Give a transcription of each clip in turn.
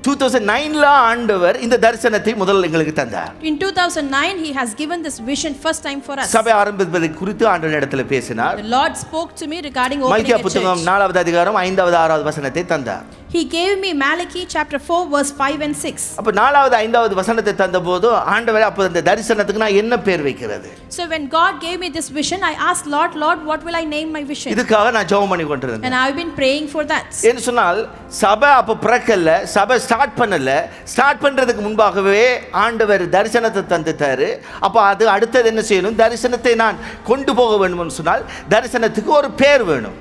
2009ல ஆண்டவர் இந்த தரிசனத்தை முதல்ல எங்களுக்கு தந்தார். In 2009 he has given this vision first time for us. சபை ஆரம்பிப்பதை குறித்து ஆண்டவர் இடத்துல பேசினார். The Lord spoke to me regarding opening Malchijah a church. புத்தகம் 4வது அதிகாரம் 5வது 6வது வசனத்தை தந்தார். He gave me Malachi chapter 4 verse 5 and 6. அப்ப 4வது 5வது வசனத்தை தந்தபோது ஆண்டவரே அப்ப இந்த தரிசனத்துக்கு நான் என்ன பேர் வைக்கிறது? So when God gave me this vision, I asked Lord, what will I name my vision? இதுக்காக நான் ஜெபம் பண்ணி கொண்டிருந்தேன். And I've been praying for that. என்ன சொன்னால் சபை அப்ப பிறக்கல, சபை ஸ்டார்ட் பண்ணல. ஸ்டார்ட் பண்றதுக்கு முன்பாகவே ஆண்டவர் தரிசனத்தை தந்துட்டாரு. அப்ப அது அடுத்தது என்ன செய்யணும்? தரிசனத்தை நான் கொண்டு போக வேண்டும்னு சொன்னால் தரிசனத்துக்கு ஒரு பேர் வேணும்.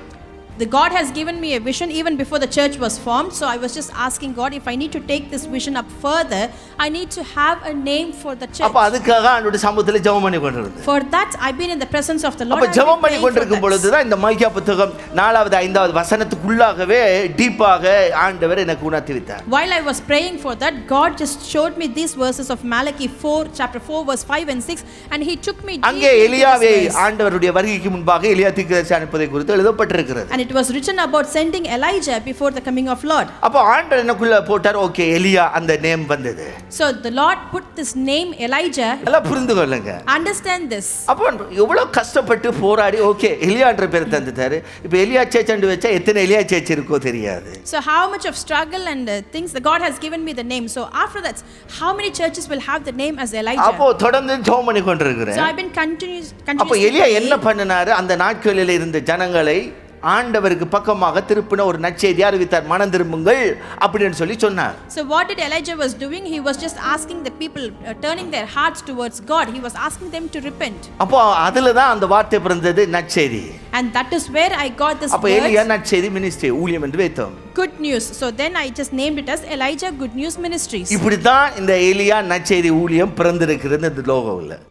The God has given me a vision even before the church was formed, so I was just asking God, if I need to take this vision up further, I need to have a name for the church. அப்ப அதுக்காக ஆண்டவருடைய சமூகத்திலே ஜெபம் பண்ணி கொண்டிருந்தேன். For that I've been in the presence of the Lord. அப்ப ஜெபம் பண்ணி கொண்டிருக்கும் பொழுது தான் இந்த மல்கியா புத்தகம் 4வது 5வது வசனத்துக்குள்ளாகவே டீப்பாக ஆண்டவர் எனக்கு உணர்த்தி வைத்தார். While I was praying for that, God just showed me these verses of Malachi 4 chapter 4 verse 5 and 6, and he took me deep அங்கே into எலியாவை this verse. ஆண்டவருடைய வருகைக்கு முன்பாக எலியா தீர்க்கதரிசி அனுப்புவதை குறித்து எழுதப்பட்டிருக்கிறது. And it was written about sending Elijah before the coming of Lord. அப்ப ஆண்டவர் எனக்குள்ள போட்டார். ஓகே, எலியா அந்த நேம் வந்தது. So the Lord put this name Elijah. எல்லாம் புரிந்து கொள்ளுங்க. Understand this. அப்ப எவ்வளவு கஷ்டப்பட்டு போராடி ஓகே எலியான்ற பேர் தந்துட்டாரு. இப்ப எலியா சேர்ச்சாண்டு வச்சா எத்தனை எலியா சேர்ச் இருக்கோ தெரியாது. So how much of struggle and things the God has given me the name. So after that, how many churches will have the name as Elijah? அப்போ தொடர்ந்து ஜெபம் பண்ணி கொண்டிருக்கிறேன். So I've been continuously. அப்ப எலியா என்ன பண்ணினாரு? அந்த நாட்களில் இருந்த ஜனங்களை ஆண்டவருக்கு பக்கமாக திருப்பின ஒரு நற்செய்தி அறிவித்தார். மனம் திரும்புங்கள் அப்படின்னு சொல்லி சொன்னார். So what did Elijah was doing? He was just asking the people, turning their hearts towards God. He was asking them to repent. அப்போ அதுல தான் அந்த வார்த்தை பிறந்தது, நற்செய்தி. And that is where I got this அப்ப எலியா நற்செய்தி மினிஸ்ட்ரி ஊழியம் என்று வைத்தோம். Good news. So then I just named it as Elijah Good News Ministries. இப்படி தான் இந்த எலியா நற்செய்தி ஊழியம் பிறந்திருக்கிறது இந்த லோகத்துல.